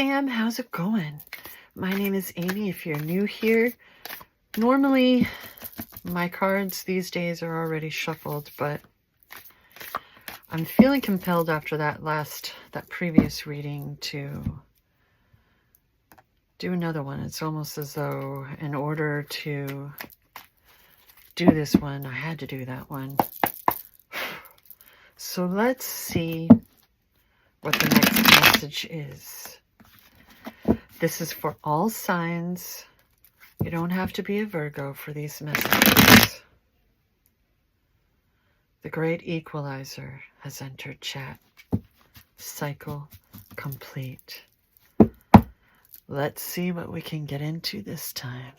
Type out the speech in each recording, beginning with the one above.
fam, how's it going? My name is Amy. If you're new here, normally my cards these days are already shuffled, but I'm feeling compelled after that previous reading to do another one. It's almost as though in order to do this one, I had to do that one. So let's see what the next message is. This is for all signs. You don't have to be a Virgo for these messages. The great equalizer has entered chat. Cycle complete. Let's see what we can get into this time.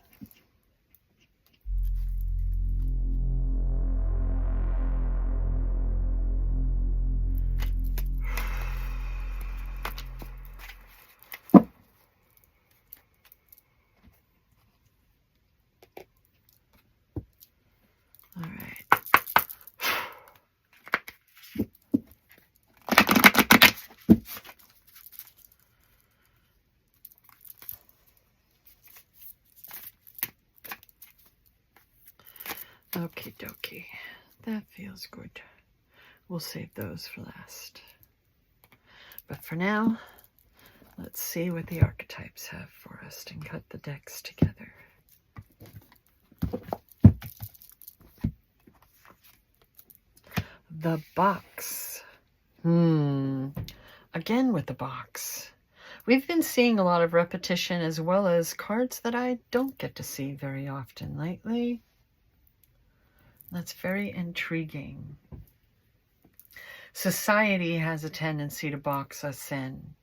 All right. Okie dokie. That feels good. We'll save those for last. But for now, let's see what the archetypes have for us and cut the decks together. The box. Again with the box. We've been seeing a lot of repetition as well as cards that I don't get to see very often lately. That's very intriguing. Society has a tendency to box us in,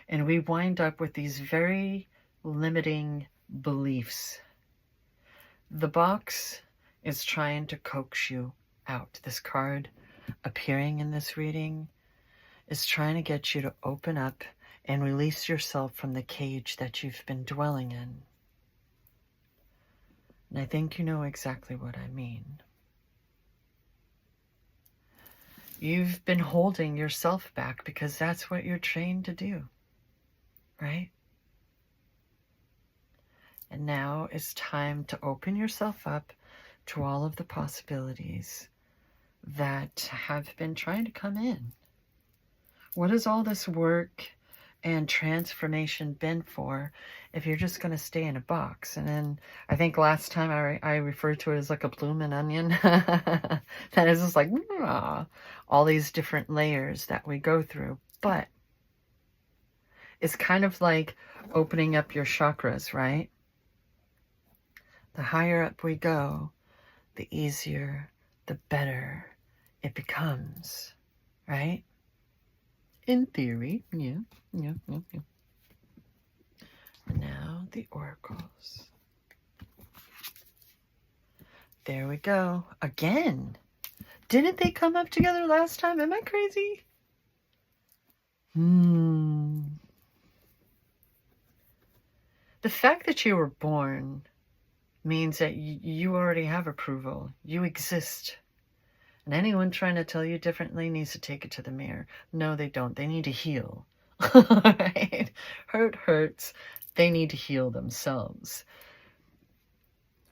and we wind up with these very limiting beliefs. The box is trying to coax you out. This card appearing in this reading is trying to get you to open up and release yourself from the cage that you've been dwelling in. And I think you know exactly what I mean. You've been holding yourself back because that's what you're trained to do, right? And now it's time to open yourself up to all of the possibilities that have been trying to come in. What has all this work and transformation been for if you're just going to stay in a box? And then I think last time I referred to it as like a bloomin' onion. That is just like all these different layers that we go through. But it's kind of like opening up your chakras, right? The higher up we go, the easier, the better it becomes, right? In theory, yeah. And now the oracles. There we go. Again. Didn't they come up together last time? Am I crazy? The fact that you were born means that you already have approval. You exist. And anyone trying to tell you differently needs to take it to the mirror. No, they don't. They need to heal. Right? Hurt hurts. They need to heal themselves.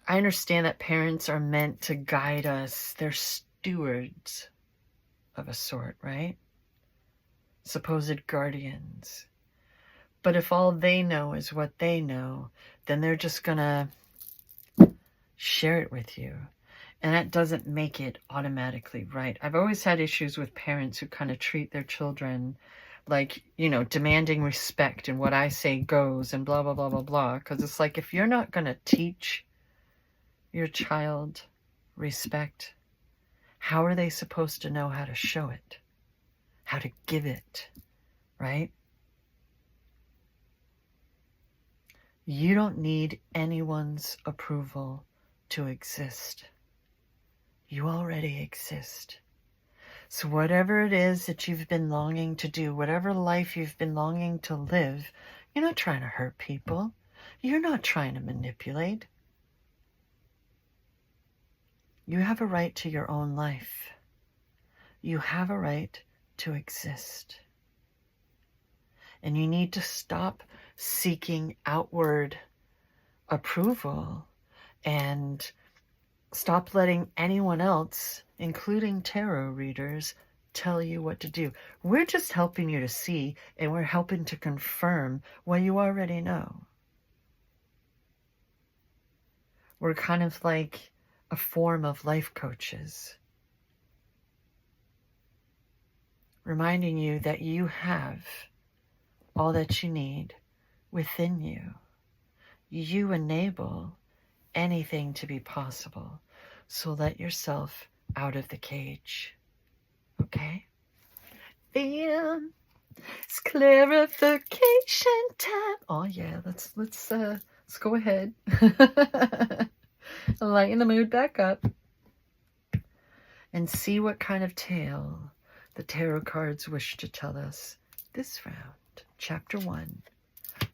I understand that parents are meant to guide us. They're stewards of a sort, right? Supposed guardians. But if all they know is what they know, then they're just gonna share it with you. And that doesn't make it automatically right. I've always had issues with parents who kind of treat their children like, demanding respect and what I say goes and blah, blah, blah, blah, blah. Because it's like, if you're not going to teach your child respect, how are they supposed to know how to show it? How to give it, right? You don't need anyone's approval to exist. You already exist. So whatever it is that you've been longing to do, whatever life you've been longing to live, you're not trying to hurt people. You're not trying to manipulate. You have a right to your own life. You have a right to exist. And you need to stop seeking outward approval and stop letting anyone else, including tarot readers, tell you what to do. We're just helping you to see, and we're helping to confirm what you already know. We're kind of like a form of life coaches, reminding you that you have all that you need within you. You enable anything to be possible. So let yourself out of the cage. Okay? It's clarification time. Oh yeah, let's go ahead. Lighten the mood back up. And see what kind of tale the tarot cards wish to tell us this round. Chapter 1.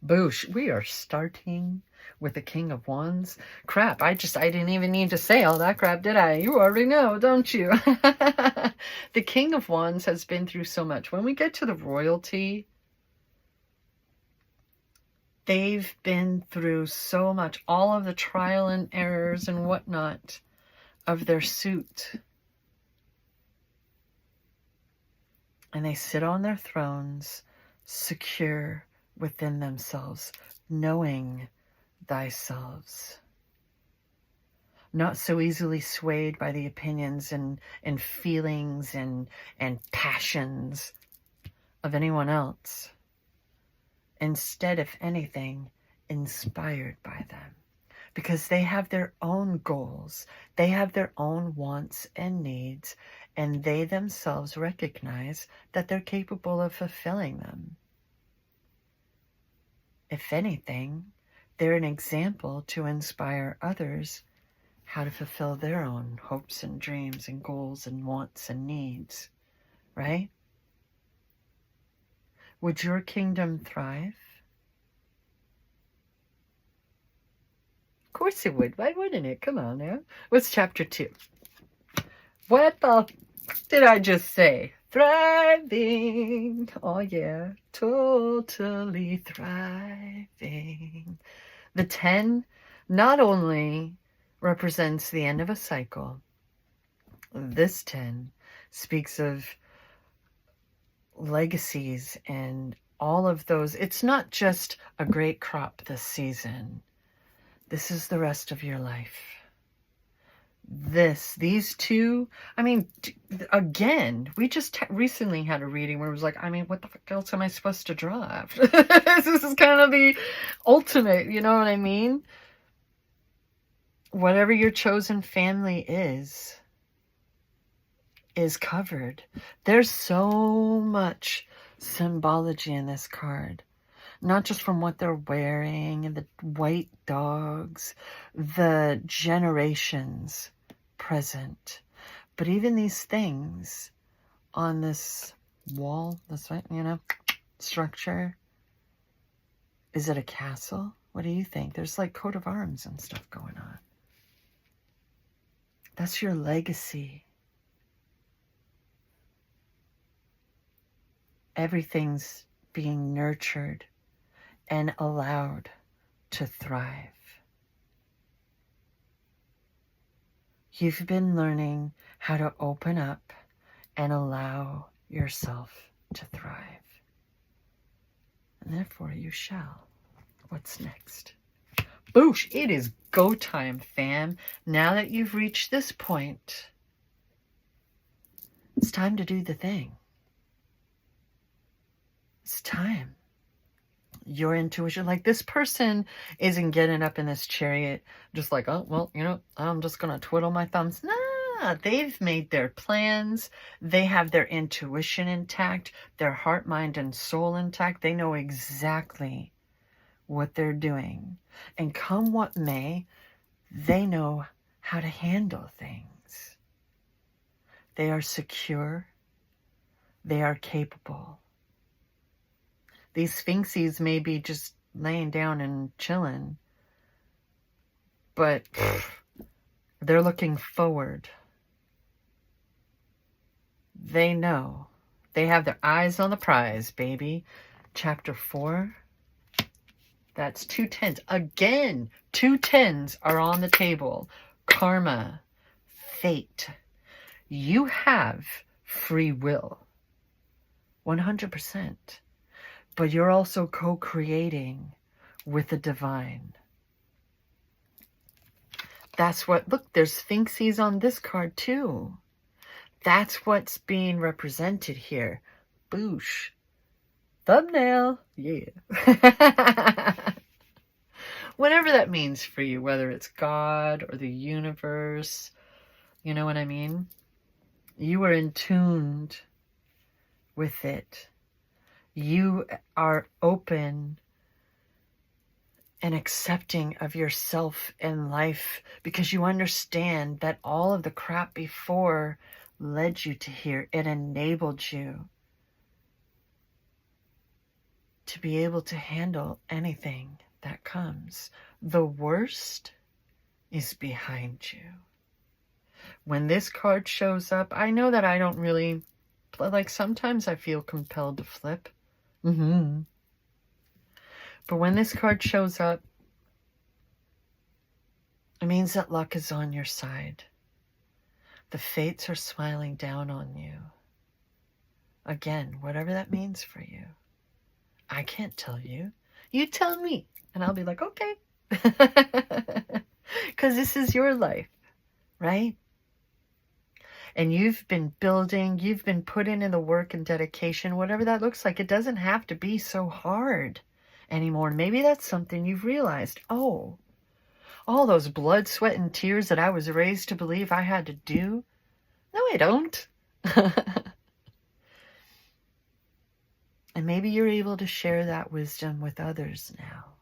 Boosh, we are starting with the King of Wands. Crap, I didn't even need to say all that crap, did I? You already know, don't you? The King of Wands has been through so much. When we get to the royalty, they've been through so much. All of the trial and errors and whatnot of their suit. And they sit on their thrones, secure within themselves, knowing thyself, not so easily swayed by the opinions and feelings and passions of anyone else. Instead, if anything, inspired by them, because they have their own goals, they have their own wants and needs, and they themselves recognize that they're capable of fulfilling them. If anything, they're an example to inspire others how to fulfill their own hopes and dreams and goals and wants and needs, right? Would your kingdom thrive? Of course it would. Why wouldn't it? Come on now. What's chapter 2? What the did I just say? Thriving. Oh yeah, totally thriving. The 10 not only represents the end of a cycle. This 10 speaks of legacies and all of those. It's not just a great crop this season. This is the rest of your life. These two, I mean, again, we just recently had a reading where it was like, I mean, what the fuck else am I supposed to draw? This is kind of the ultimate, you know what I mean? Whatever your chosen family is covered. There's so much symbology in this card. Not just from what they're wearing and the white dogs, the generations present, but even these things on this wall, this, you know, structure. Is it a castle? What do you think? There's like coat of arms and stuff going on. That's your legacy. Everything's being nurtured and allowed to thrive. You've been learning how to open up and allow yourself to thrive. And therefore you shall. What's next? Boosh! It is go time, fam. Now that you've reached this point, it's time to do the thing. It's time. Your intuition, like this person isn't getting up in this chariot just like, oh, well, you know, I'm just going to twiddle my thumbs. Nah, they've made their plans. They have their intuition intact, their heart, mind, and soul intact. They know exactly what they're doing. And come what may, they know how to handle things. They are secure. They are capable. These Sphinxies may be just laying down and chilling, but they're looking forward. They know. They have their eyes on the prize, baby. chapter 4, that's 2 10s. Again, 2 10s are on the table. Karma, fate. You have free will, 100%. But you're also co-creating with the divine. That's what, look, there's Sphinxes on this card too. That's what's being represented here. Boosh. Thumbnail. Yeah. Whatever that means for you, whether it's God or the universe, you know what I mean? You are in tune with it. You are open and accepting of yourself in life because you understand that all of the crap before led you to here. It enabled you to be able to handle anything that comes. The worst is behind you. When this card shows up, I know that I don't really, like sometimes I feel compelled to flip. But when this card shows up, it means that luck is on your side. The fates are smiling down on you. Again, whatever that means for you. I can't tell you. You tell me. And I'll be like, okay. Because this is your life, right? And you've been building, you've been putting in the work and dedication, whatever that looks like. It doesn't have to be so hard anymore. Maybe that's something you've realized. Oh, all those blood, sweat, and tears that I was raised to believe I had to do. No, I don't. And maybe you're able to share that wisdom with others now.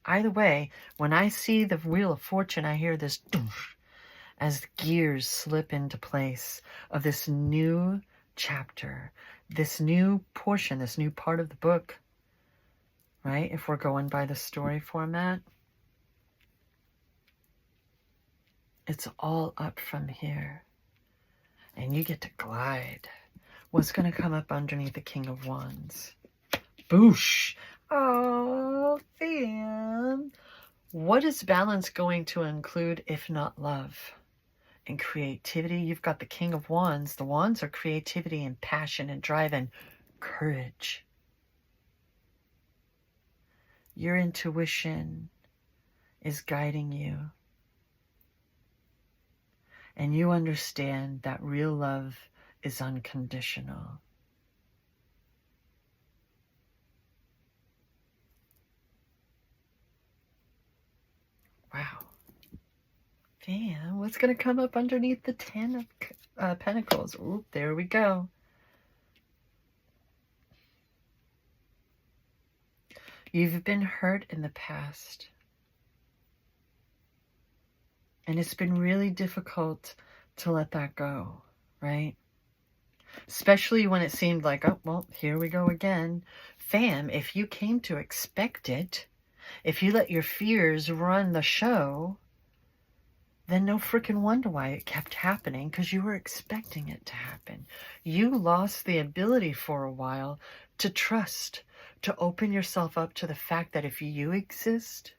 Either way, when I see the Wheel of Fortune, I hear this doosh, as the gears slip into place of this new chapter, this new portion, this new part of the book, right? If we're going by the story format, it's all up from here. And you get to glide. What's going to come up underneath the King of Wands? Boosh! Oh, damn. What is balance going to include if not love and creativity? You've got the King of Wands. The Wands are creativity and passion and drive and courage. Your intuition is guiding you. And you understand that real love is unconditional. Wow. Damn, what's going to come up underneath the 10 of Pentacles? Ooh, there we go. You've been hurt in the past. And it's been really difficult to let that go, right? Especially when it seemed like, oh, well, here we go again. Fam, if you came to expect it, if you let your fears run the show, then no freaking wonder why it kept happening, because you were expecting it to happen. You lost the ability for a while to trust, to open yourself up to the fact that if you exist,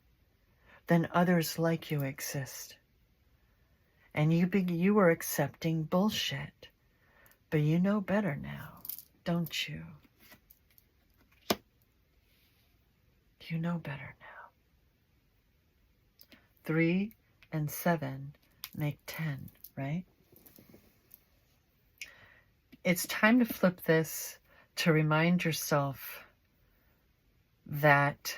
then others like you exist. And you were accepting bullshit. But you know better now, don't you? You know better now. 3 and 7 make 10, right? It's time to flip this to remind yourself that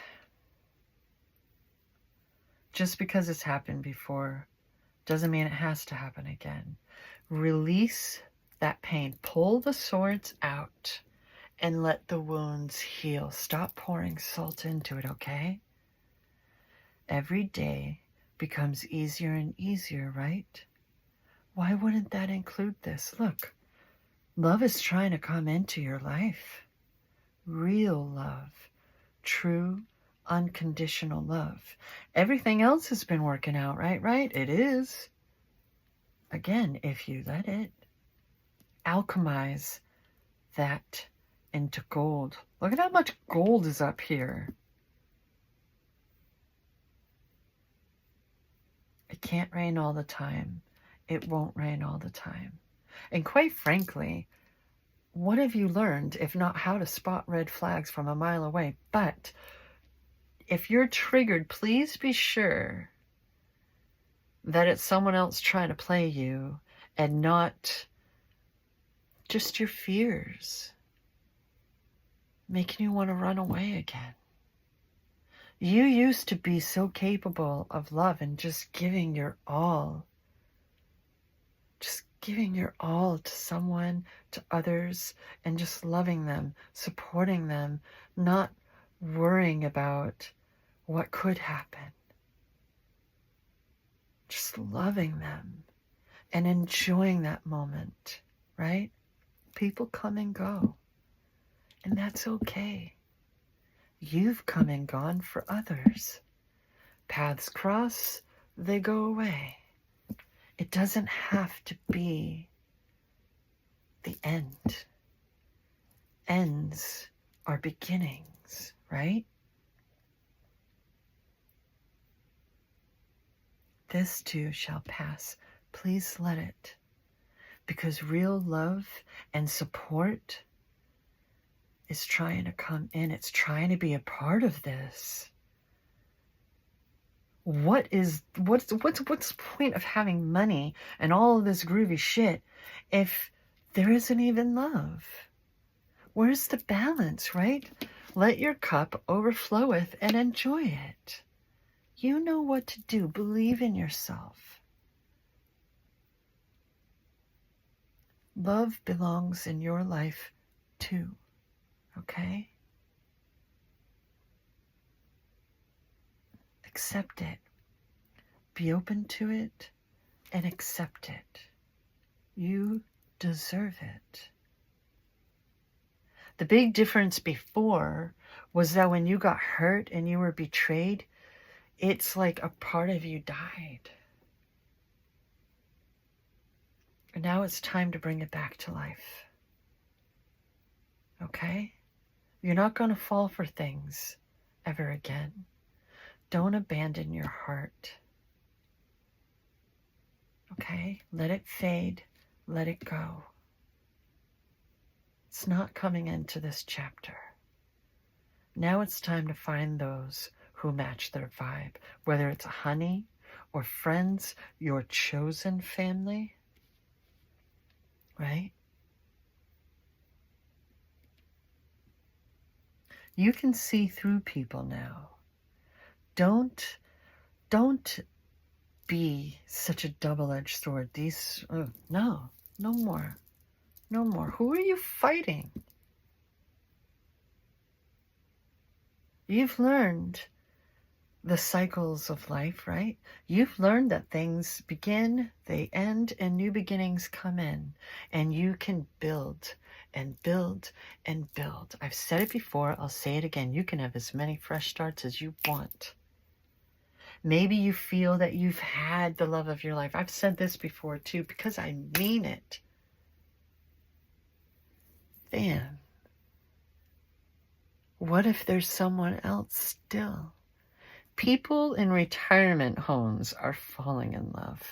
just because it's happened before doesn't mean it has to happen again. Release that pain. Pull the swords out and let the wounds heal. Stop pouring salt into it, okay? Every day becomes easier and easier, right? Why wouldn't that include this? Look, love is trying to come into your life. Real love. True, unconditional love. Everything else has been working out, right? It is. Again, if you let it. Alchemize that into gold. Look at how much gold is up here. It can't rain all the time. It won't rain all the time. And quite frankly, what have you learned if not how to spot red flags from a mile away? But if you're triggered, please be sure that it's someone else trying to play you and not just your fears making you want to run away again. You used to be so capable of love and just giving your all. Just giving your all to someone, to others, and just loving them, supporting them, not worrying about what could happen. Just loving them and enjoying that moment, right? People come and go, and that's okay. You've come and gone for others. Paths cross, they go away. It doesn't have to be the end. Ends are beginnings, right? This too shall pass. Please let it. Because real love and support is trying to come in. It's trying to be a part of this. What's the point of having money and all of this groovy shit if there isn't even love? Where's the balance, right? Let your cup overfloweth and enjoy it. You know what to do. Believe in yourself. Love belongs in your life too. Okay? Accept it. Be open to it and accept it. You deserve it. The big difference before was that when you got hurt and you were betrayed, it's like a part of you died. And now it's time to bring it back to life. Okay? You're not going to fall for things ever again. Don't abandon your heart. Okay? Let it fade. Let it go. It's not coming into this chapter. Now it's time to find those who match their vibe, whether it's a honey or friends, your chosen family, right? You can see through people now. Don't be such a double-edged sword. No more. No more. Who are you fighting? You've learned the cycles of life, right? You've learned that things begin, they end, and new beginnings come in. And you can build and build and build. I've said it before, I'll say it again. You can have as many fresh starts as you want. Maybe you feel that you've had the love of your life. I've said this before too, because I mean it. Then, what if there's someone else still? People in retirement homes are falling in love.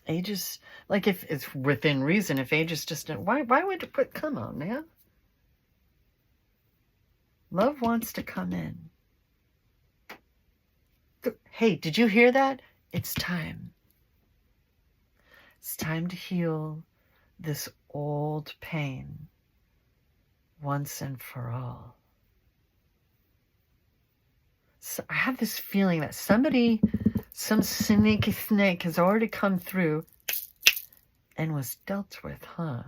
Ages, like if it's within reason, if age is just, why would you put, come on now. Love wants to come in. Hey, did you hear that? It's time. It's time to heal this old pain once and for all. So I have this feeling that some sneaky snake has already come through and was dealt with, huh?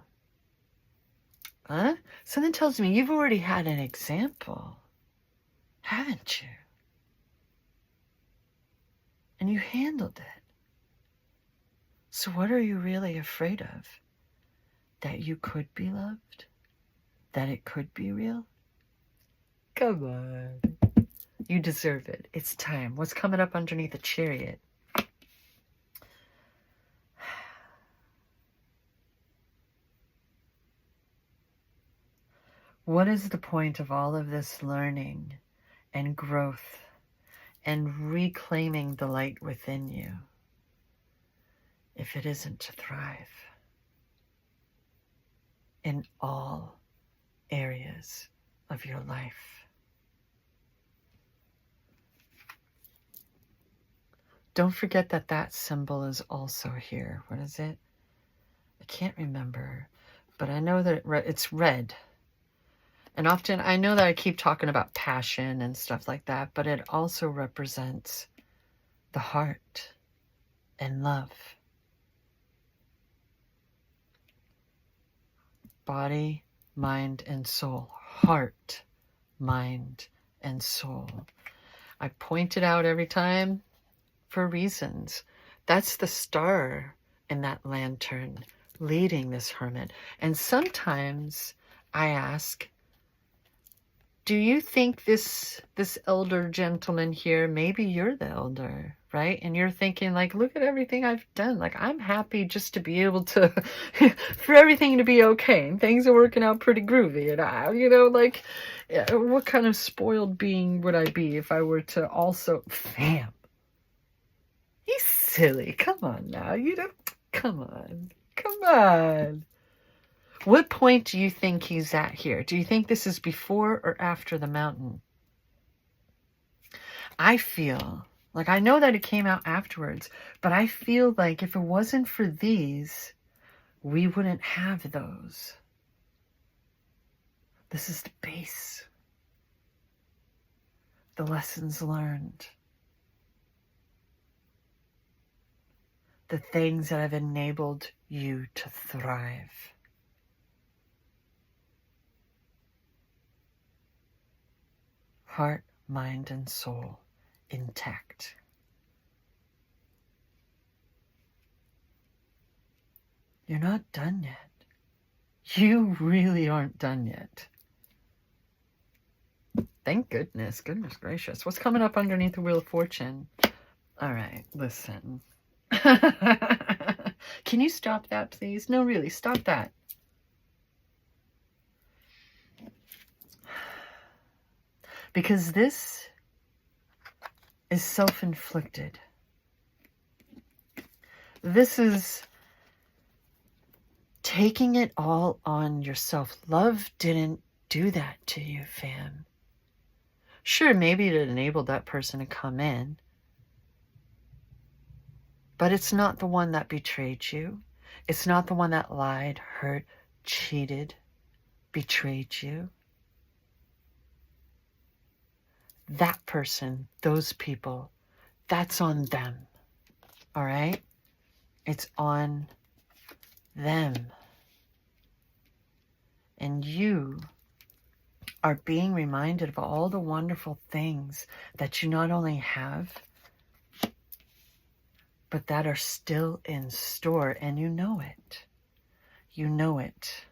Something tells me you've already had an example, haven't you? And you handled it. So what are you really afraid of? That you could be loved? That it could be real? Come on. You deserve it. It's time. What's coming up underneath the Chariot? What is the point of all of this learning and growth and reclaiming the light within you if it isn't to thrive in all areas of your life? Don't forget that that symbol is also here. What is it? I can't remember, but I know that it's red. And often, I know that I keep talking about passion and stuff like that, but it also represents the heart and love. Body, mind, and soul. Heart, mind, and soul. I point it out every time for reasons. That's the star in that lantern leading this hermit. And sometimes I ask, do you think this elder gentleman here, maybe you're the elder, right? And you're thinking like, look at everything I've done. Like, I'm happy just to be able to, for everything to be okay. And things are working out pretty groovy. And I, like, what kind of spoiled being would I be if I were to also, fam, he's silly. Come on now. Come on. What point do you think he's at here? Do you think this is before or after the mountain? I feel like, I know that it came out afterwards, but I feel like if it wasn't for these, we wouldn't have those. This is the base. The lessons learned. The things that have enabled you to thrive. Heart, mind, and soul intact. You're not done yet. You really aren't done yet. Thank goodness. Goodness gracious. What's coming up underneath the Wheel of Fortune? All right, listen. Can you stop that, please? No, really, stop that. Because this is self-inflicted. This is taking it all on yourself. Love didn't do that to you, fam. Sure, maybe it enabled that person to come in, but it's not the one that betrayed you. It's not the one that lied, hurt, cheated, betrayed you. That person, those people, that's on them. All right? It's on them. And you are being reminded of all the wonderful things that you not only have, but that are still in store, and you know it. You know it.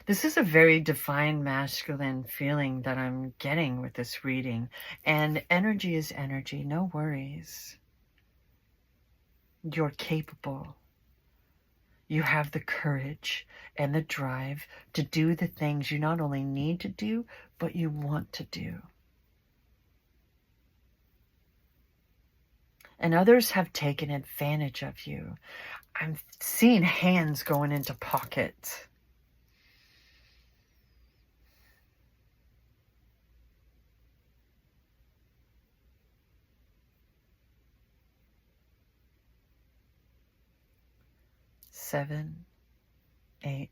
This is a very divine masculine feeling that I'm getting with this reading. And energy is energy, no worries. You're capable. You have the courage and the drive to do the things you not only need to do, but you want to do. And others have taken advantage of you. I'm seeing hands going into pockets. Seven, 8,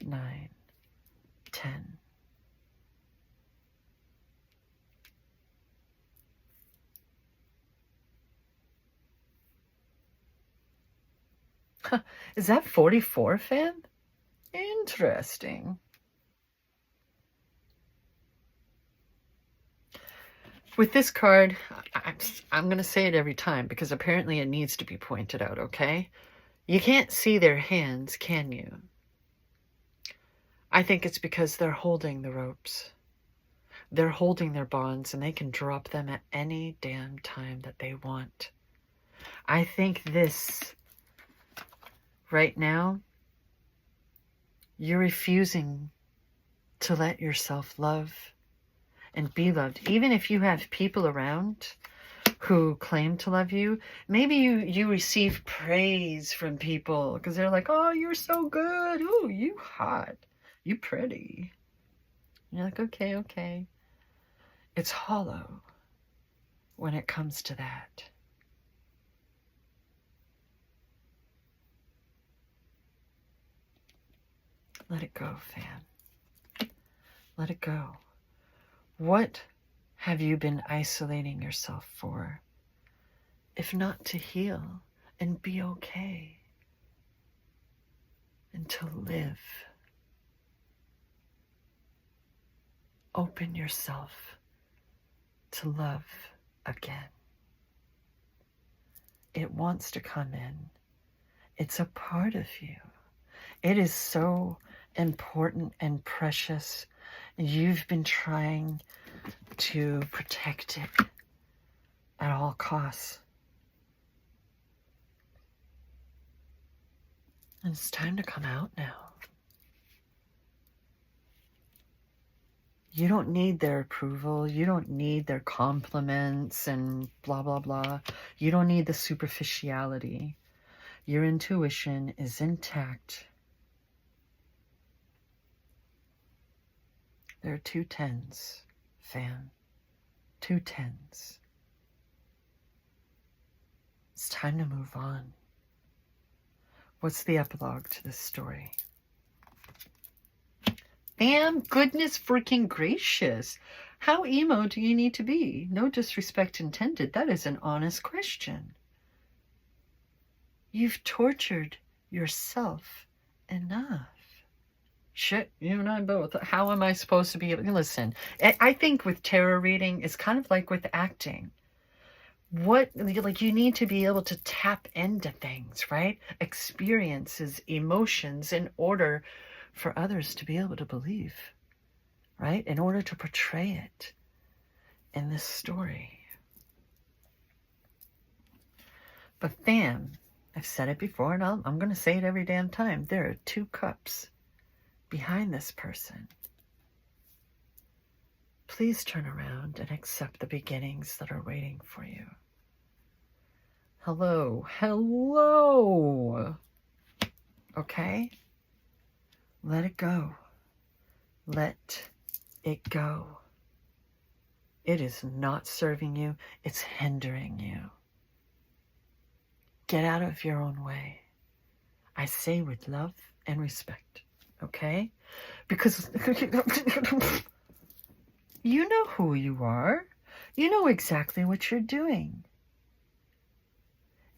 9, 10. Is that 44, fam? Interesting. With this card, I'm going to say it every time because apparently it needs to be pointed out, okay? You can't see their hands, can you? I think it's because they're holding the ropes. They're holding their bonds, and they can drop them at any damn time that they want. I think this, right now, you're refusing to let yourself love and be loved. Even if you have people around who claim to love you, maybe you receive praise from people because they're like, oh, you're so good. Oh, you hot. You pretty. And you're like, okay. It's hollow when it comes to that. Let it go, fam. Let it go. What have you been isolating yourself for, if not to heal and be okay and to live? Open yourself to love again. It wants to come in. It's a part of you. It is so important and precious. You've been trying to protect it at all costs. And it's time to come out now. You don't need their approval. You don't need their compliments and blah, blah, blah. You don't need the superficiality. Your intuition is intact. There are 2 10s, fam. 2 10s. It's time to move on. What's the epilogue to this story? Fam, goodness freaking gracious. How emo do you need to be? No disrespect intended. That is an honest question. You've tortured yourself enough. Shit, you and I both. How am I supposed to be able to listen? I think with tarot reading, it's kind of like with acting. You need to be able to tap into things, right? Experiences, emotions, in order for others to be able to believe, right? In order to portray it in this story. But fam, I've said it before and I'm going to say it every damn time. There are 2 cups behind this person. Please turn around and accept the beginnings that are waiting for you. Hello. Okay? Let it go. Let it go. It is not serving you. It's hindering you. Get out of your own way. I say with love and respect. Okay? Because you know who you are. You know exactly what you're doing.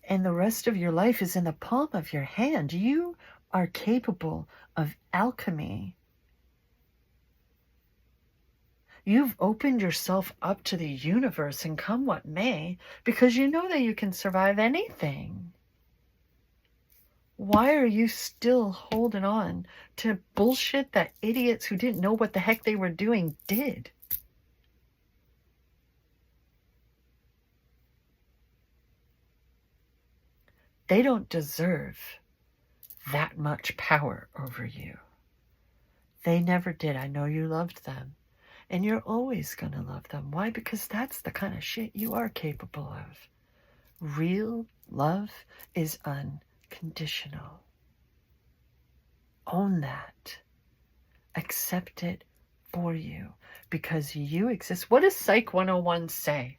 And the rest of your life is in the palm of your hand. You are capable of alchemy. You've opened yourself up to the universe and come what may, because you know that you can survive anything. Why are you still holding on to bullshit that idiots who didn't know what the heck they were doing did? They don't deserve that much power over you. They never did. I know you loved them. And you're always going to love them. Why? Because that's the kind of shit you are capable of. Real love is unconditional. Own that. Accept it for you. Because you exist. What does Psych 101 say?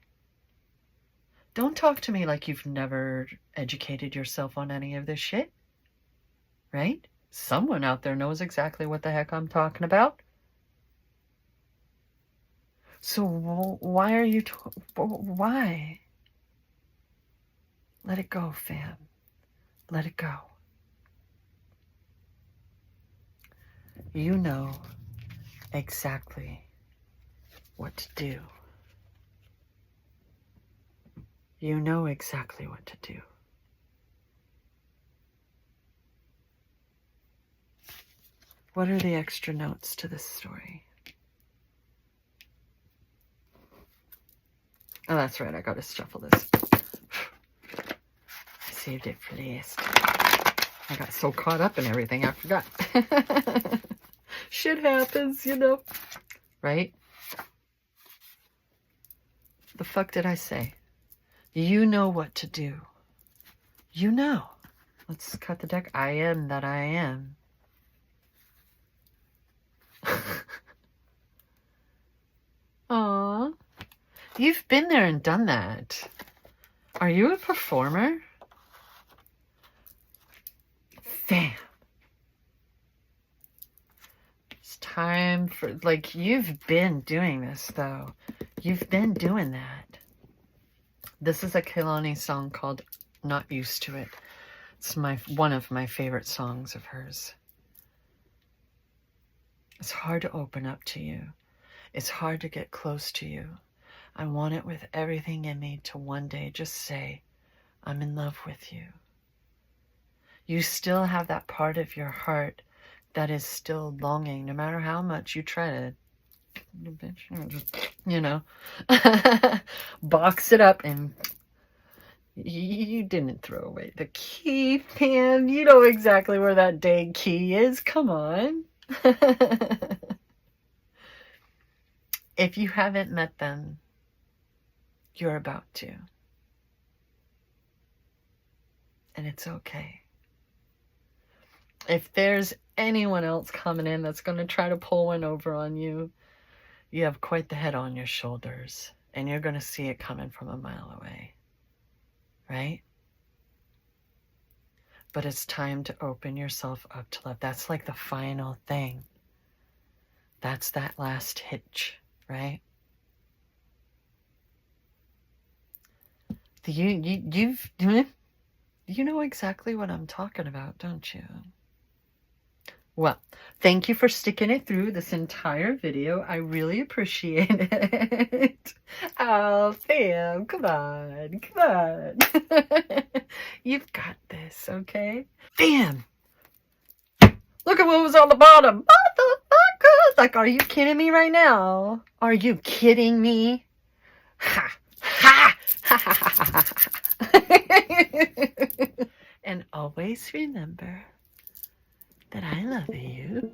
Don't talk to me like you've never educated yourself on any of this shit. Right? Someone out there knows exactly what the heck I'm talking about. So why are you... why? Let it go, fam. Let it go. You know exactly what to do. You know exactly what to do. What are the extra notes to this story? Oh, that's right. I got to shuffle this. I saved it for last. I got so caught up in everything, I forgot. Shit happens, you know. Right? The fuck did I say? You know what to do. You know. Let's cut the deck. I am that I am. Aww. You've been there and done that. Are you a performer? Fam. It's time for, like, you've been doing this, though. You've been doing that. This is a Kehlani song called Not Used to It. It's one of my favorite songs of hers. It's hard to open up to you. It's hard to get close to you. I want it with everything in me to one day just say, I'm in love with you. You still have that part of your heart that is still longing, no matter how much you try to, you know, box it up, and you didn't throw away the key, Pam. You know exactly where that dang key is. Come on. If you haven't met them, you're about to. And it's okay. If there's anyone else coming in that's going to try to pull one over on you, you have quite the head on your shoulders, and you're going to see it coming from a mile away. Right? But it's time to open yourself up to love. That's like the final thing. That's that last hitch, right? You know exactly what I'm talking about, don't you? Well, thank you for sticking it through this entire video. I really appreciate it. Oh, Pam, come on. You've got this, okay? Bam! Look at what was on the bottom. Motherfucker! Like, are you kidding me right now? Are you kidding me? Ha! Ha! Ha ha ha ha. And always remember that I love you.